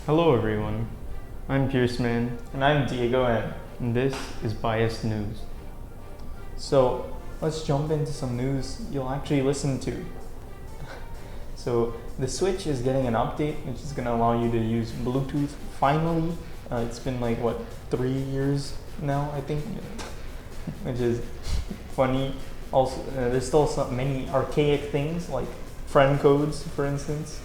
Hello everyone, I'm Pierce Man, And I'm Diego, and this is Biased News. so let's jump into some news you'll actually listen to. So the Switch is getting an update which is going to allow you to use Bluetooth finally. It's been like 3 years now, I think, which is funny. Also, there's still many archaic things like friend codes, for instance.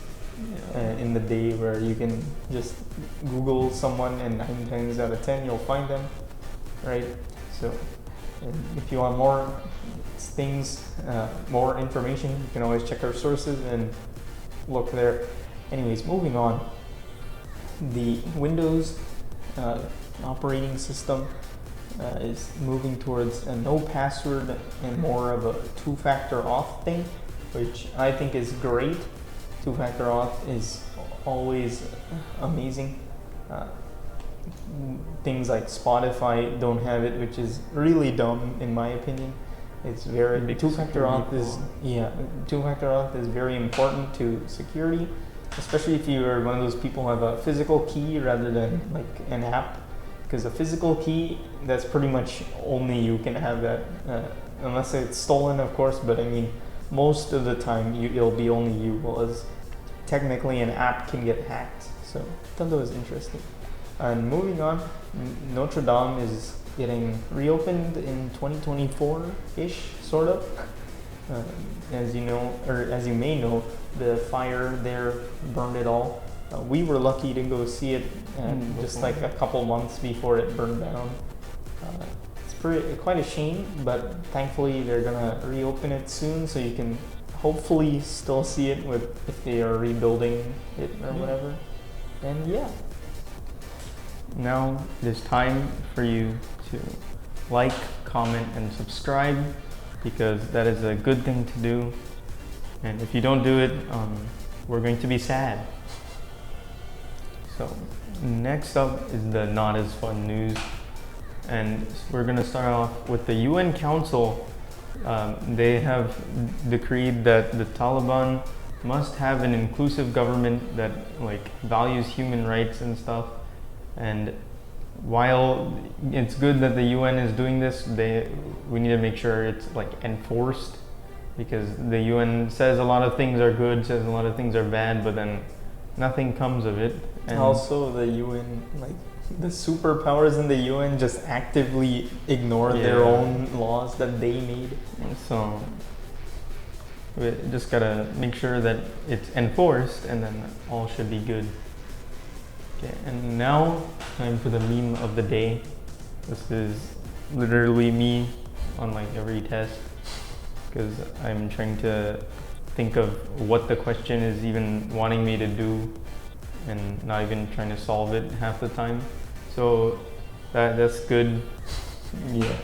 In the day where you can just Google someone and 9 times out of 10 you'll find them, right? So if you want more things, more information, you can always check our sources and look there. Anyways, moving on. The Windows operating system is moving towards a no password and more of a two-factor auth thing, which I think is great. Two-factor auth is always amazing. Things like Spotify don't have it, which is really dumb in my opinion. It's very two-factor auth is very important to security, especially if you are one of those people who have a physical key rather than like an app. Because a physical key, that's pretty much only you can have that, unless it's stolen, of course. But I mean, most of the time it'll be only you. Whereas technically an app can get hacked. So I thought that was interesting. And moving on, Notre Dame is getting reopened in 2024-ish, sort of. As you know, or as you may know, the fire there burned it all. We were lucky to go see it just like a couple months before it burned down. It's quite a shame, but thankfully they're gonna reopen it soon, so you can hopefully still see it if they are rebuilding it or whatever. And yeah. Now it is time for you to like, comment, and subscribe, because that is a good thing to do. And if you don't do it, we're going to be sad. So next up is the not as fun news, and we're going to start off with the UN Council. They have decreed that the Taliban must have an inclusive government that values human rights and stuff. And while it's good that the UN is doing this, we need to make sure it's enforced, because the UN says a lot of things are good, says a lot of things are bad, but then nothing comes of it. And also the UN, the superpowers in the UN just actively ignore their own laws that they made. So we just gotta make sure that it's enforced, and then all should be good. Okay, and now time for the meme of the day. This is literally me on every test, because I'm trying to think of what the question is even wanting me to do, and not even trying to solve it half the time. So that's good. Yeah,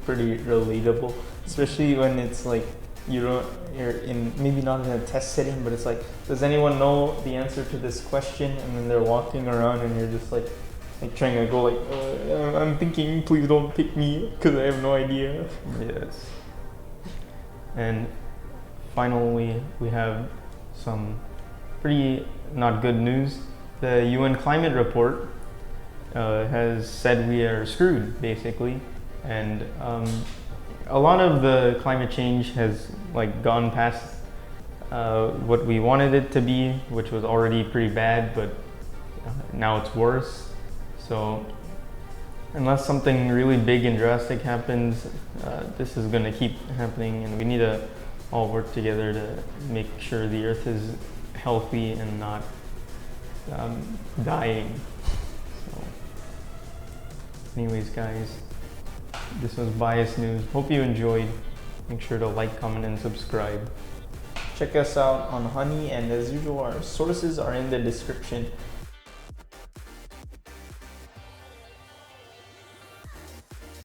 pretty relatable, especially when it's you're in, maybe not in a test setting, but it's does anyone know the answer to this question? And then they're walking around and you're just trying to go I'm thinking, please don't pick me because I have no idea. Yes. And finally, we have some pretty not good news. The UN climate report has said we are screwed, basically. And a lot of the climate change has gone past what we wanted it to be, which was already pretty bad, but now it's worse. So unless something really big and drastic happens, this is going to keep happening, and we need to all work together to make sure the earth is healthy and not dying. So anyways, guys, this was Biased News. Hope you enjoyed. Make sure to like, comment, and subscribe. Check us out on Honey, and as usual, our sources are in the description.